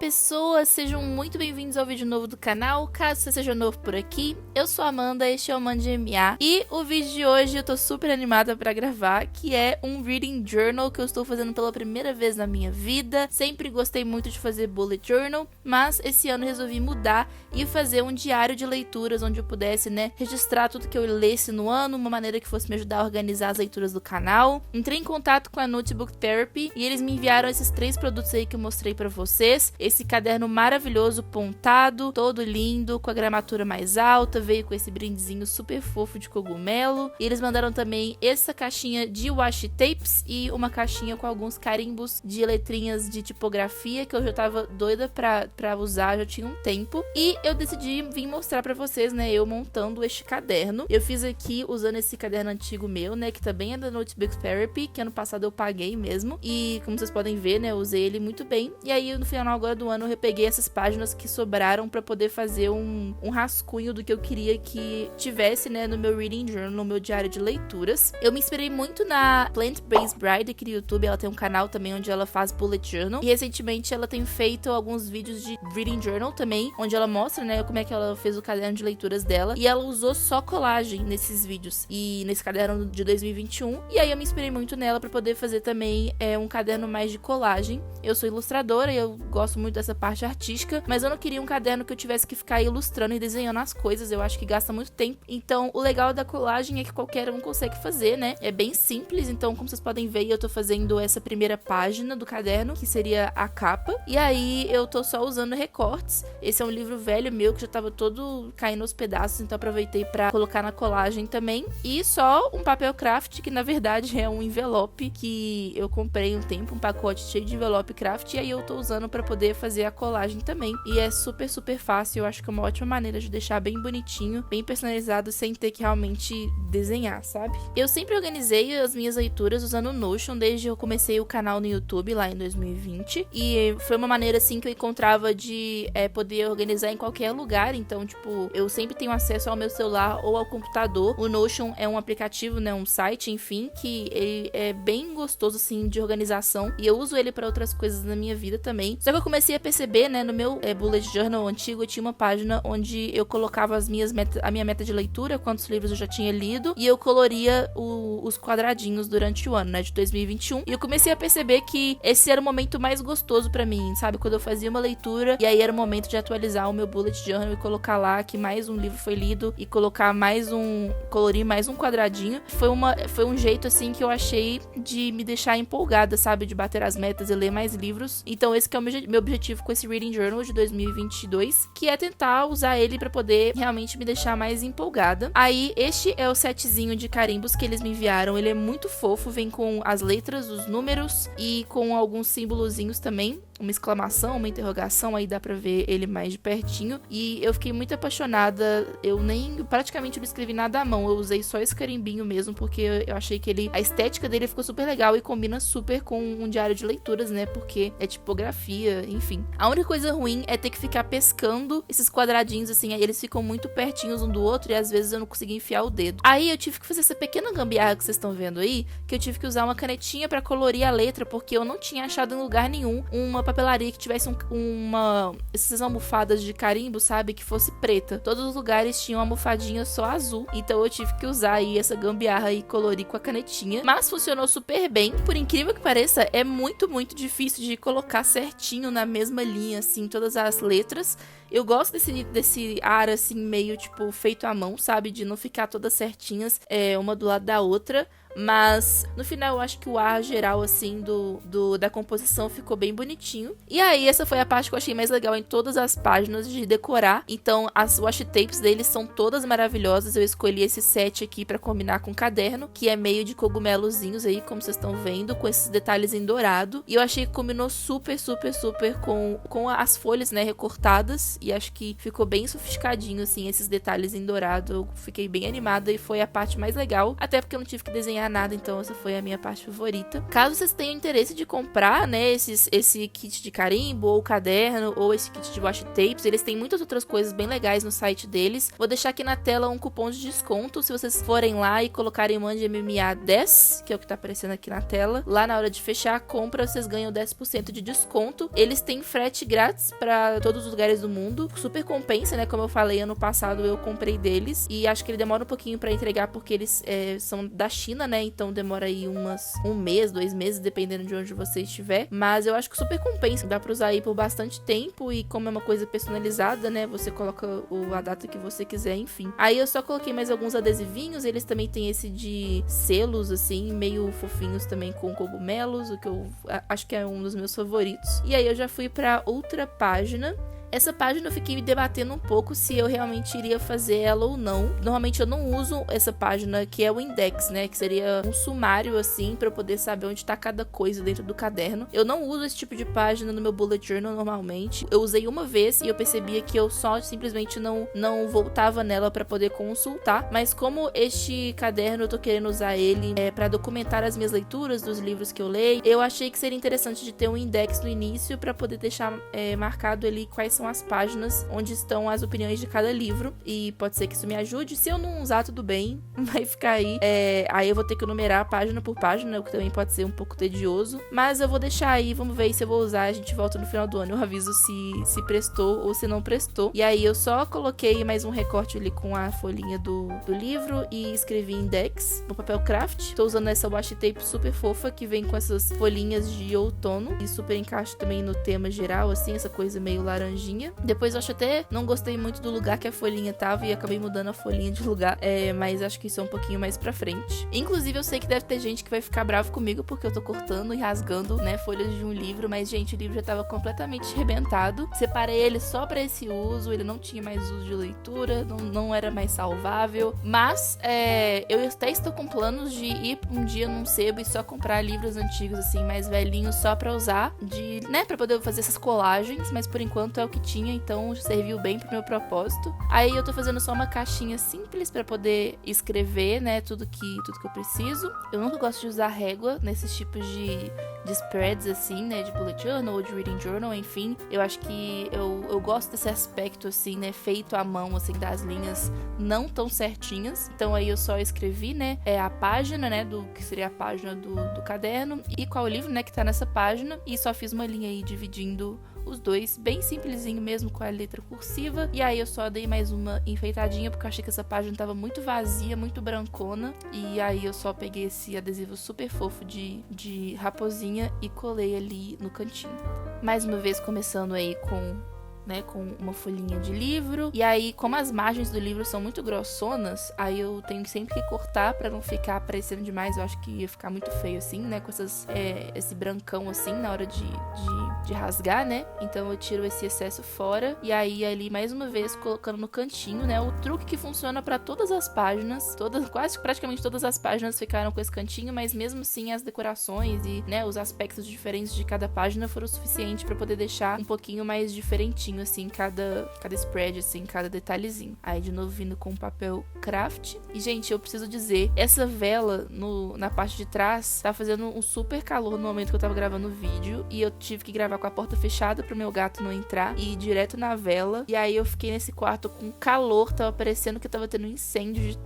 pessoas, sejam muito bem-vindos ao vídeo novo do canal. Caso você seja novo por aqui, eu sou a Amanda, este é o Amanda MA. E o vídeo de hoje eu tô super animada pra gravar, que é um reading journal que eu estou fazendo pela primeira vez na minha vida. Sempre gostei muito de fazer bullet journal, mas esse ano resolvi mudar e fazer um diário de leituras onde eu pudesse, registrar tudo que eu lesse no ano, uma maneira que fosse me ajudar a organizar as leituras do canal. Entrei em contato com a Notebook Therapy e eles me enviaram esses 3 produtos aí que eu mostrei pra vocês. Esse caderno maravilhoso, pontado, todo lindo, com a gramatura mais alta, veio com esse brindezinho super fofo de cogumelo. E eles mandaram também essa caixinha de washi tapes e uma caixinha com alguns carimbos de letrinhas de tipografia que eu já tava doida pra usar, já tinha um tempo. E eu decidi vir mostrar pra vocês, eu montando este caderno. Eu fiz aqui usando esse caderno antigo meu, que também é da Notebook Therapy, que ano passado eu paguei mesmo. E como vocês podem ver, eu usei ele muito bem. E aí no final agora do ano eu repeguei essas páginas que sobraram pra poder fazer um rascunho do que eu queria que tivesse, no meu reading journal, no meu diário de leituras. Eu me inspirei muito na Plant Based Bride aqui no YouTube. Ela tem um canal também onde ela faz bullet journal. E recentemente ela tem feito alguns vídeos de reading journal também, onde ela mostra, como é que ela fez o caderno de leituras dela. E ela usou só colagem nesses vídeos e nesse caderno de 2021. E aí eu me inspirei muito nela pra poder fazer também um caderno mais de colagem. Eu sou ilustradora e eu gosto muito dessa parte artística, mas eu não queria um caderno que eu tivesse que ficar ilustrando e desenhando as coisas. Eu acho que gasta muito tempo. Então, o legal da colagem é que qualquer um consegue fazer, É bem simples. Então, como vocês podem ver, eu tô fazendo essa primeira página do caderno, que seria a capa. E aí, eu tô só usando recortes. Esse é um livro velho meu, que já tava todo caindo aos pedaços, então aproveitei pra colocar na colagem também. E só um papel craft, que na verdade é um envelope que eu comprei um tempo, um pacote cheio de envelope craft, e aí eu tô usando pra poder fazer a colagem também. E é super, super fácil. Eu acho que é uma ótima maneira de deixar bem bonitinho, bem personalizado, sem ter que realmente desenhar, sabe? Eu sempre organizei as minhas leituras usando o Notion, desde que eu comecei o canal no YouTube lá em 2020. E foi uma maneira, assim, que eu encontrava de poder organizar em qualquer lugar. Então, eu sempre tenho acesso ao meu celular ou ao computador. O Notion é um aplicativo, um site, enfim, que ele é bem gostoso, assim, de organização. E eu uso ele para outras coisas na minha vida também. Só que eu comecei a perceber, no meu bullet journal antigo, eu tinha uma página onde eu colocava a minha meta de leitura, quantos livros eu já tinha lido, e eu coloria os quadradinhos durante o ano, de 2021. E eu comecei a perceber que esse era o momento mais gostoso pra mim, sabe? Quando eu fazia uma leitura, e aí era o momento de atualizar o meu bullet journal e colocar lá que mais um livro foi lido e colorir mais um quadradinho. Foi um jeito, assim, que eu achei de me deixar empolgada, sabe? De bater as metas e ler mais livros. Então esse que é o meu objetivo com esse Reading Journal de 2022, que é tentar usar ele pra poder realmente me deixar mais empolgada. Aí este é o setzinho de carimbos que eles me enviaram. Ele é muito fofo, vem com as letras, os números e com alguns símbolozinhos também. Uma exclamação, uma interrogação, aí dá pra ver ele mais de pertinho. E eu fiquei muito apaixonada. Eu praticamente não escrevi nada à mão. Eu usei só esse carimbinho mesmo, porque eu achei que a estética dele ficou super legal e combina super com um diário de leituras, porque é tipografia, enfim. A única coisa ruim é ter que ficar pescando esses quadradinhos, assim, eles ficam muito pertinhos um do outro e às vezes eu não consegui enfiar o dedo. Aí eu tive que fazer essa pequena gambiarra que vocês estão vendo aí, que eu tive que usar uma canetinha pra colorir a letra, porque eu não tinha achado em lugar nenhum uma papelaria que tivesse essas almofadas de carimbo, sabe, que fosse preta. Todos os lugares tinham almofadinha só azul, então eu tive que usar aí essa gambiarra e colorir com a canetinha, mas funcionou super bem. Por incrível que pareça, é muito, muito difícil de colocar certinho na mesma linha, assim, todas as letras. Eu gosto desse ar, assim, meio, feito à mão, sabe, de não ficar todas certinhas, uma do lado da outra. Mas no final eu acho que o ar geral, assim, da composição ficou bem bonitinho. E aí essa foi a parte que eu achei mais legal em todas as páginas, de decorar. Então as washi tapes deles são todas maravilhosas. Eu escolhi esse set aqui pra combinar com o caderno, que é meio de cogumelozinhos aí, como vocês estão vendo, com esses detalhes em dourado. E eu achei que combinou super, super, super com as folhas, recortadas. e acho que ficou bem sofisticadinho, assim, esses detalhes em dourado. Eu fiquei bem animada e foi a parte mais legal, até porque eu não tive que desenhar nada, então essa foi a minha parte favorita. Caso vocês tenham interesse de comprar, né, esse kit de carimbo, ou caderno, ou esse kit de washi tapes, eles têm muitas outras coisas bem legais no site deles. Vou deixar aqui na tela um cupom de desconto, se vocês forem lá e colocarem MandeMMA 10, que é o que tá aparecendo aqui na tela, lá na hora de fechar a compra, vocês ganham 10% de desconto. Eles têm frete grátis para todos os lugares do mundo, super compensa, né, como eu falei, ano passado eu comprei deles, e acho que ele demora um pouquinho para entregar, porque eles são da China, né, então demora aí um mês, 2 meses, dependendo de onde você estiver, mas eu acho que super compensa, dá pra usar aí por bastante tempo, e como é uma coisa personalizada, né, você coloca a data que você quiser, enfim. Aí eu só coloquei mais alguns adesivinhos, eles também têm esse de selos, assim, meio fofinhos também com cogumelos, o que eu acho que é um dos meus favoritos. E aí eu já fui pra outra página. Essa página eu fiquei me debatendo um pouco se eu realmente iria fazer ela ou não. Normalmente eu não uso essa página, que é o index, né? Que seria um sumário, assim, pra eu poder saber onde tá cada coisa dentro do caderno. Eu não uso esse tipo de página no meu bullet journal normalmente. Eu usei uma vez e eu percebia que eu só simplesmente não voltava nela pra poder consultar. Mas como este caderno eu tô querendo usar ele pra documentar as minhas leituras dos livros que eu leio, eu achei que seria interessante de ter um index no início pra poder deixar marcado ali quais são as páginas onde estão as opiniões de cada livro, e pode ser que isso me ajude. Se eu não usar, tudo bem, vai ficar aí. Aí eu vou ter que numerar página por página, o que também pode ser um pouco tedioso, mas eu vou deixar aí, vamos ver se eu vou usar. A gente volta no final do ano, eu aviso se prestou ou se não prestou. E aí eu só coloquei mais um recorte ali com a folhinha do livro e escrevi index no papel craft. Tô usando essa washi tape super fofa que vem com essas folhinhas de outono e super encaixa também no tema geral, assim, essa coisa meio laranjinha. Depois eu acho até, não gostei muito do lugar que a folhinha tava e acabei mudando a folhinha de lugar, mas acho que isso é um pouquinho mais pra frente. Inclusive eu sei que deve ter gente que vai ficar bravo comigo porque eu tô cortando e rasgando, né, folhas de um livro, mas gente, o livro já tava completamente arrebentado. Separei ele só pra esse uso, ele não tinha mais uso de leitura, não era mais salvável, mas eu até estou com planos de ir um dia num sebo e só comprar livros antigos, assim, mais velhinhos, só pra usar, pra poder fazer essas colagens, mas por enquanto é o que tinha, então serviu bem pro meu propósito. Aí eu tô fazendo só uma caixinha simples pra poder escrever, né, tudo que eu preciso. Eu nunca gosto de usar régua nesses tipos de spreads, assim, né, de bullet journal ou de reading journal, enfim. Eu acho que eu gosto desse aspecto, assim, né, feito à mão, assim, das linhas não tão certinhas. Então aí eu só escrevi, né, a página, né, do que seria a página do caderno e qual livro, né, que tá nessa página, e só fiz uma linha aí dividindo os dois, bem simplesinho mesmo, com a letra cursiva. E aí eu só dei mais uma enfeitadinha, porque eu achei que essa página tava muito vazia, muito brancona. E aí eu só peguei esse adesivo super fofo de raposinha e colei ali no cantinho. Mais uma vez começando aí com uma folhinha de livro. E aí, como as margens do livro são muito grossonas, aí eu tenho sempre que cortar pra não ficar aparecendo demais. Eu acho que ia ficar muito feio assim, né, com esse brancão assim na hora de rasgar, né. Então eu tiro esse excesso fora. E aí ali, mais uma vez, colocando no cantinho, né, o truque que funciona pra todas as páginas, quase praticamente todas as páginas ficaram com esse cantinho, mas mesmo assim as decorações e, né, os aspectos diferentes de cada página foram o suficiente pra poder deixar um pouquinho mais diferentinho, assim, cada spread, assim, cada detalhezinho. Aí de novo vindo com papel craft. E gente, eu preciso dizer, essa vela na parte de trás tá fazendo um super calor no momento que eu tava gravando o vídeo, e eu tive que gravar com a porta fechada pro meu gato não entrar e ir direto na vela. E aí eu fiquei nesse quarto com calor, tava parecendo que tava tendo um incêndio de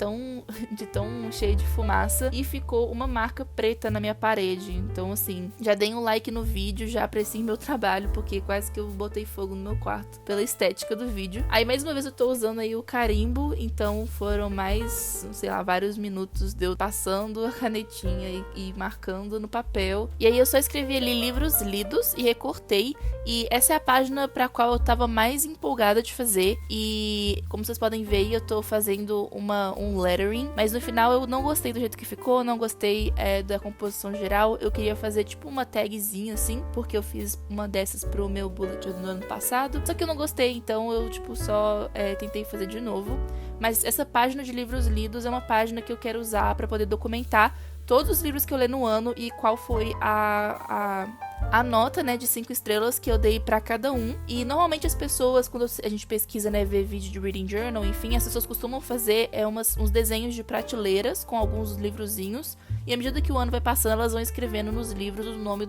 tão cheio de fumaça, e ficou uma marca preta na minha parede. Então assim, já dei um like no vídeo, já apreciem meu trabalho, porque quase que eu botei fogo no meu quarto pela estética do vídeo. Aí mais uma vez eu tô usando aí o carimbo, então foram mais, sei lá, vários minutos de eu passando a canetinha e marcando no papel. E aí eu só escrevi ali livros lidos e recortei, e essa é a página pra qual eu tava mais empolgada de fazer. E como vocês podem ver, eu tô fazendo um lettering, mas no final eu não gostei do jeito que ficou, não gostei da composição geral. Eu queria fazer tipo uma tagzinha assim, porque eu fiz uma dessas pro meu bullet no ano passado, só que eu não gostei, então eu só tentei fazer de novo. Mas essa página de livros lidos é uma página que eu quero usar pra poder documentar todos os livros que eu li no ano e qual foi a nota, né, de 5 estrelas que eu dei pra cada um. E normalmente as pessoas, quando a gente pesquisa, né, vê vídeo de Reading Journal, enfim, as pessoas costumam fazer uns desenhos de prateleiras com alguns livrozinhos. E à medida que o ano vai passando, elas vão escrevendo nos livros o nome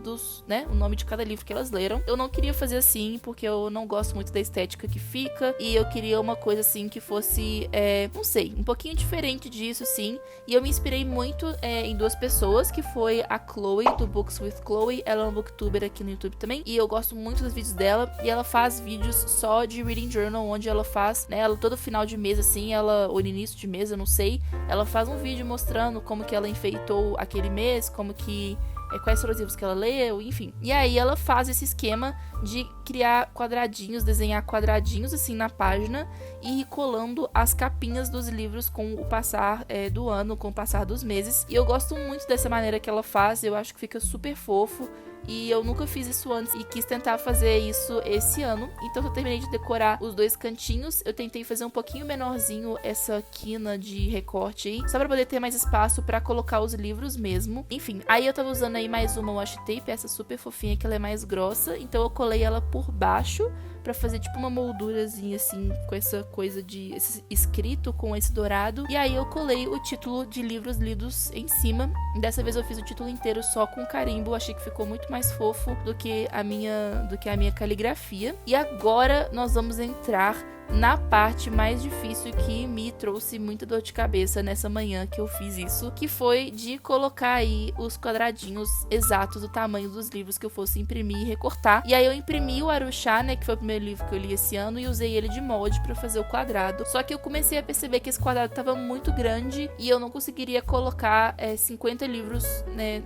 o nome de cada livro que elas leram. Eu não queria fazer assim, porque eu não gosto muito da estética que fica. E eu queria uma coisa assim que fosse, não sei, um pouquinho diferente disso, sim. E eu me inspirei muito em duas pessoas, que foi a Chloe, do Books with Chloe. Ela é uma booktuber aqui no YouTube também. E eu gosto muito dos vídeos dela. E ela faz vídeos só de Reading Journal, onde ela faz, né, ela todo final de mês, assim, ou no início de mês, eu não sei. Ela faz um vídeo mostrando como que ela enfeitou aquele mês, como que quais foram os livros que ela leu, enfim. E aí ela faz esse esquema de criar quadradinhos, desenhar quadradinhos assim na página e ir colando as capinhas dos livros com o passar do ano, com o passar dos meses. E eu gosto muito dessa maneira que ela faz, eu acho que fica super fofo. E eu nunca fiz isso antes e quis tentar fazer isso esse ano. Então eu terminei de decorar os dois cantinhos. Eu tentei fazer um pouquinho menorzinho essa quina de recorte aí, só pra poder ter mais espaço pra colocar os livros mesmo. Enfim, aí eu tava usando aí mais uma washi tape, essa super fofinha, que ela é mais grossa. Então eu colei ela por baixo pra fazer tipo uma moldurazinha assim, com essa coisa de esse escrito com esse dourado. E aí eu colei o título de livros lidos em cima. Dessa vez eu fiz o título inteiro só com carimbo. Achei que ficou muito mais fofo do que a minha caligrafia. E agora nós vamos entrar na parte mais difícil, que me trouxe muita dor de cabeça nessa manhã que eu fiz isso, que foi de colocar aí os quadradinhos exatos do tamanho dos livros que eu fosse imprimir e recortar. E aí eu imprimi o Arushá, né, que foi o primeiro livro que eu li esse ano, e usei ele de molde pra fazer o quadrado. Só que eu comecei a perceber que esse quadrado tava muito grande e eu não conseguiria colocar 50 livros, né,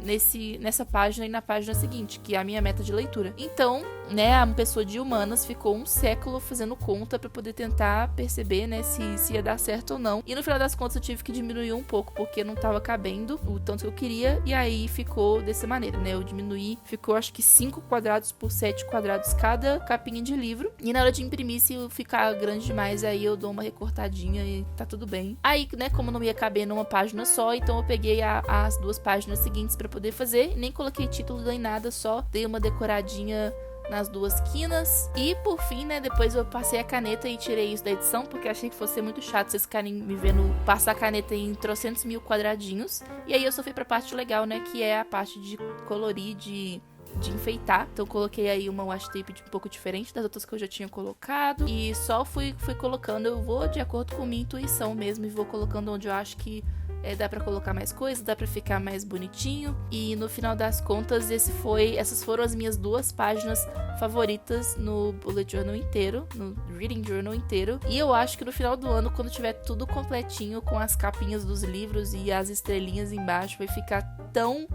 nessa página e na página seguinte, que é a minha meta de leitura. Então, né, a pessoa de humanas ficou um século fazendo conta pra poder tentar perceber, né, se ia dar certo ou não. E no final das contas eu tive que diminuir um pouco, porque não tava cabendo o tanto que eu queria, e aí ficou dessa maneira, né, eu diminuí, ficou acho que 5 quadrados por 7 quadrados cada capinha de livro, e na hora de imprimir, se ficar grande demais, aí eu dou uma recortadinha e tá tudo bem. Aí, né, como não ia caber numa página só, então eu peguei as duas páginas seguintes pra poder fazer, nem coloquei título nem nada, só dei uma decoradinha nas duas quinas. E por fim, né, depois eu passei a caneta e tirei isso da edição, porque achei que fosse muito chato vocês ficarem me vendo passar a caneta em trocentos mil quadradinhos. E aí eu só fui pra parte legal, né, que é a parte de colorir, de enfeitar. Então coloquei aí uma washi tape um pouco diferente das outras que eu já tinha colocado, e só fui colocando. Eu vou de acordo com minha intuição mesmo, e vou colocando onde eu acho que dá pra colocar mais coisas, dá pra ficar mais bonitinho. E no final das contas, essas foram as minhas duas páginas favoritas no Bullet Journal inteiro, no Reading Journal inteiro. E eu acho que no final do ano, quando tiver tudo completinho, com as capinhas dos livros e as estrelinhas embaixo, vai ficar tão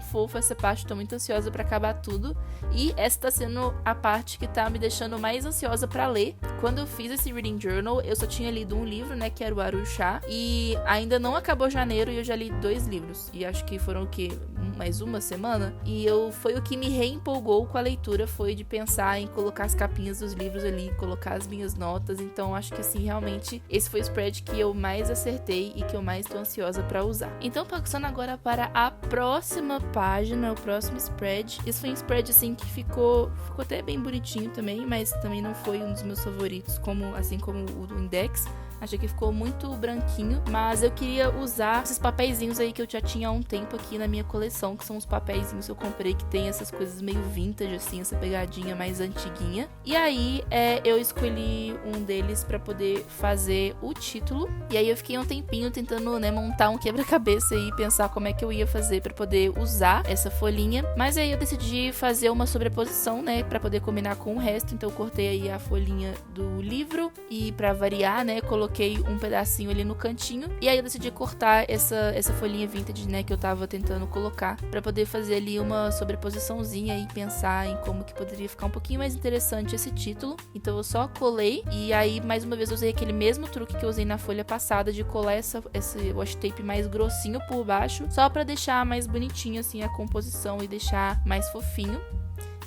fofo essa parte. Tô muito ansiosa pra acabar tudo. E essa tá sendo a parte que tá me deixando mais ansiosa pra ler. Quando eu fiz esse Reading Journal, eu só tinha lido um livro, né, que era o Arushá, e ainda não acabou janeiro e eu já li 2 livros. E acho que foram o quê? Mais uma semana? E foi o que me reempolgou com a leitura, foi de pensar em colocar as capinhas dos livros ali, colocar as minhas notas. Então acho que assim, realmente, esse foi o spread que eu mais acertei e que eu mais tô ansiosa pra usar. Então, passando agora para a próxima página, o próximo spread. Esse foi um spread assim que ficou até bem bonitinho também, mas também não foi um dos meus favoritos, assim como o do Index. Achei que ficou muito branquinho, mas eu queria usar esses papeizinhos aí que eu já tinha há um tempo aqui na minha coleção, que são os papeizinhos que eu comprei que tem essas coisas meio vintage, assim, essa pegadinha mais antiguinha. E aí eu escolhi um deles pra poder fazer o título. E aí eu fiquei um tempinho tentando, né, montar um quebra-cabeça e pensar como é que eu ia fazer pra poder usar essa folhinha. Mas aí eu decidi fazer uma sobreposição, né, pra poder combinar com o resto. Então eu cortei aí a folhinha do livro e pra variar, né, coloquei um pedacinho ali no cantinho. E aí eu decidi cortar essa folhinha vintage, né, que eu tava tentando colocar, pra poder fazer ali uma sobreposiçãozinha e pensar em como que poderia ficar um pouquinho mais interessante esse título. Então eu só colei, e aí mais uma vez eu usei aquele mesmo truque que eu usei na folha passada, de colar esse washi tape mais grossinho por baixo, só pra deixar mais bonitinho assim a composição e deixar mais fofinho.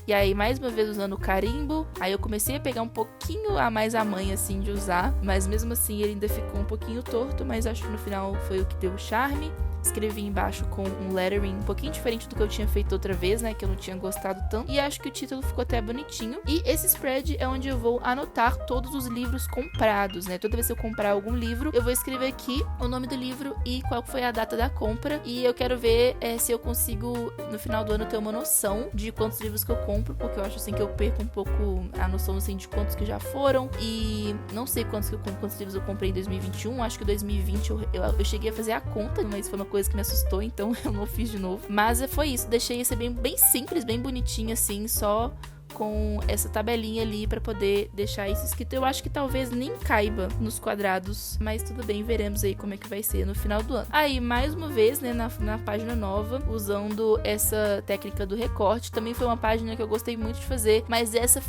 E aí, mais uma vez, usando o carimbo. Aí eu comecei a pegar um pouquinho a mais a manha, assim, de usar. Mas mesmo assim, ele ainda ficou um pouquinho torto. Mas acho que no final foi o que deu o charme. escrevi embaixo com um lettering um pouquinho diferente do que eu tinha feito outra vez, né, que eu não tinha gostado tanto, e acho que o título ficou até bonitinho. E esse spread é onde eu vou anotar todos os livros comprados, né, toda vez que eu comprar algum livro, eu vou escrever aqui o nome do livro e qual foi a data da compra, e eu quero ver se eu consigo no final do ano ter uma noção de quantos livros que eu compro, porque eu acho assim que eu perco um pouco a noção assim de quantos que já foram, e não sei quantos livros eu comprei em 2021, acho que 2020 eu cheguei a fazer a conta, mas foi uma coisa que me assustou, então eu não fiz de novo. Mas foi isso, deixei esse bem simples, bem bonitinho assim, só com essa tabelinha ali pra poder deixar isso escrito. Eu acho que talvez nem caiba nos quadrados, mas tudo bem, veremos aí como é que vai ser no final do ano. Aí, mais uma vez, né, na página nova, usando essa técnica do recorte, também foi uma página que eu gostei muito de fazer, mas essas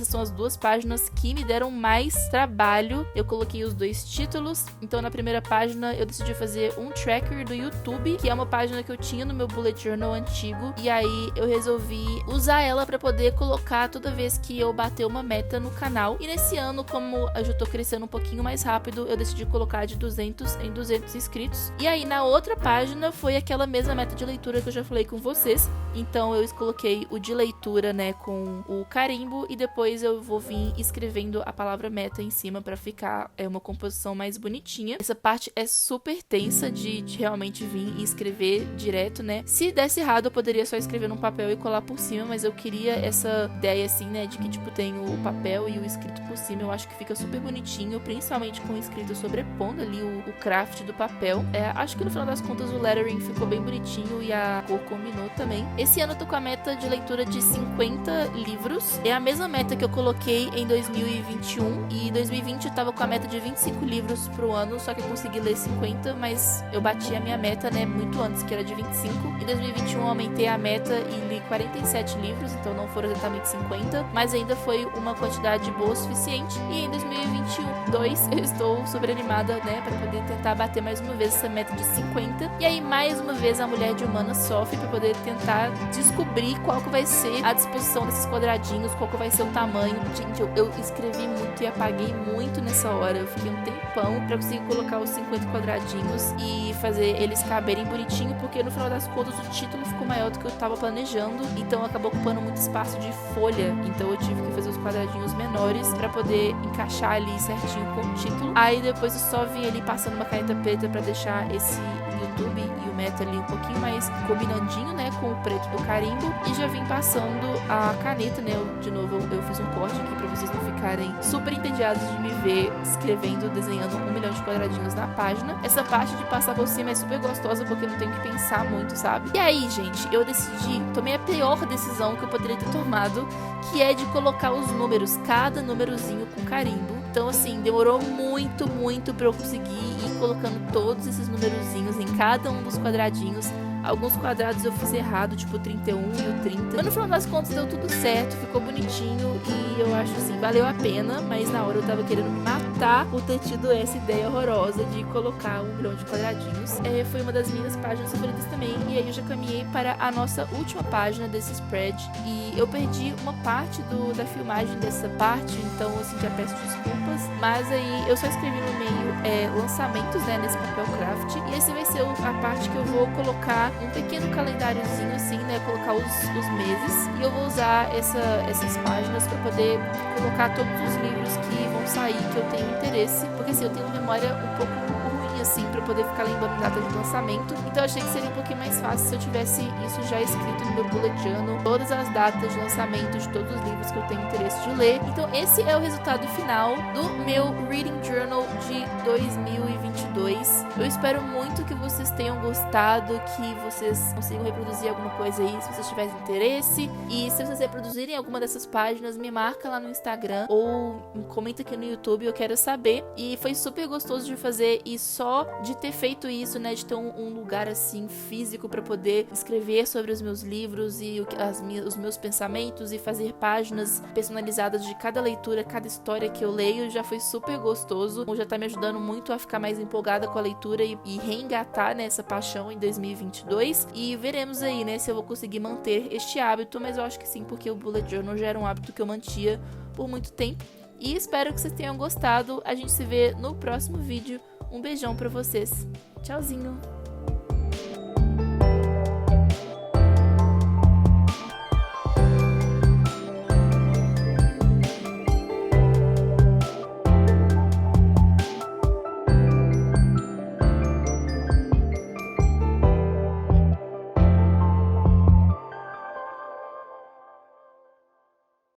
são as duas páginas que me deram mais trabalho. Eu coloquei os dois títulos, então na primeira página eu decidi fazer um tracker do YouTube, que é uma página que eu tinha no meu bullet journal antigo, e aí eu resolvi usar ela pra poder colocar toda vez que eu bater uma meta no canal. E nesse ano, como eu já tô crescendo um pouquinho mais rápido, eu decidi colocar de 200 em 200 inscritos. E aí na outra página foi aquela mesma meta de leitura que eu já falei com vocês. Então eu coloquei o de leitura, né, com o carimbo, e depois eu vou vir escrevendo a palavra meta em cima pra ficar uma composição mais bonitinha. Essa parte é super tensa de realmente vir e escrever direto, né? Se desse errado, eu poderia só escrever num papel e colar por cima, mas eu queria essa ideia assim, né, de que tipo tem o papel e o escrito por cima. Eu acho que fica super bonitinho, principalmente com o escrito sobrepondo ali o craft do papel. Acho que no final das contas o lettering ficou bem bonitinho e a cor combinou também. Esse ano eu tô com a meta de leitura de 50 livros. É a mesma meta que eu coloquei em 2021, e em 2020 eu tava com a meta de 25 livros pro ano, só que eu consegui ler 50, mas eu bati a minha meta, né, muito antes, que era de 25. Em 2021 eu aumentei a meta e li 47 livros, então não foram exatamente 50, mas ainda foi uma quantidade boa o suficiente. E em 2022 eu estou super animada, né, para poder tentar bater mais uma vez essa meta de 50. E aí mais uma vez a mulher de humanas sofre para poder tentar descobrir qual que vai ser a disposição desses quadradinhos, qual que vai ser o tamanho. Gente, eu escrevi muito e apaguei muito nessa hora. Eu fiquei um tempão para conseguir colocar os 50 quadradinhos e fazer eles caberem bonitinho, porque no final das contas o título ficou maior do que eu tava planejando, então acabou ocupando muito espaço de folha, então eu tive que fazer os quadradinhos menores pra poder encaixar ali certinho com o título. Aí depois eu só vim ali passando uma caneta preta pra deixar esse YouTube e o meta ali um pouquinho mais combinandinho, né, com o preto do carimbo, e já vim passando a caneta, né, de novo eu fiz um corte aqui pra vocês não ficarem super entediados de me ver escrevendo, desenhando 1 milhão de quadradinhos na página. Essa parte de passar por cima é super gostosa porque eu não tenho que pensar muito, sabe? E aí, gente, eu tomei a pior decisão que eu poderia ter tomado, que é de colocar os números, cada númerozinho com carimbo. Então, assim, demorou muito pra eu conseguir ir colocando todos esses numerozinhos em cada um dos quadradinhos. Alguns quadrados eu fiz errado, tipo o 31 e o 30. Mas no final das contas deu tudo certo, ficou bonitinho e eu acho assim, valeu a pena. Mas na hora eu tava querendo me matar por ter tido essa ideia horrorosa de colocar 1 milhão de quadradinhos. Foi uma das minhas páginas favoritas também. E aí eu já caminhei para a nossa última página desse spread. E eu perdi uma parte da filmagem dessa parte, então assim, já peço desculpas. Mas aí eu só escrevi no meio lançamentos, né, nesse papel craft. E esse vai ser a parte que eu vou colocar um pequeno calendáriozinho assim, né, colocar os meses, e eu vou usar essas páginas para poder colocar todos os livros que vão sair, que eu tenho interesse, porque assim, eu tenho memória um pouco ruim assim, para poder ficar lembrando data de lançamento, então eu achei que seria um pouquinho mais fácil se eu tivesse isso já escrito no meu bullet journal, todas as datas de lançamento de todos os livros que eu tenho interesse de ler. Então esse é o resultado final do meu Reading Journal de 2022. Eu espero muito que vocês tenham gostado, que vocês consigam reproduzir alguma coisa aí, se vocês tiverem interesse. E se vocês reproduzirem alguma dessas páginas, me marca lá no Instagram ou comenta aqui no YouTube, eu quero saber. E foi super gostoso de fazer, e só de ter feito isso, né, de ter um lugar assim físico para poder escrever sobre os meus livros e os meus pensamentos, e fazer páginas personalizadas de cada leitura, cada história que eu leio, já foi super gostoso. Já tá me ajudando muito a ficar mais empolgada com a leitura e reengatar nessa paixão em 2022. E veremos aí, né, se eu vou conseguir manter este hábito, mas eu acho que sim, porque o bullet journal já era um hábito que eu mantinha por muito tempo. E espero que vocês tenham gostado. A gente se vê no próximo vídeo. Um beijão pra vocês. Tchauzinho!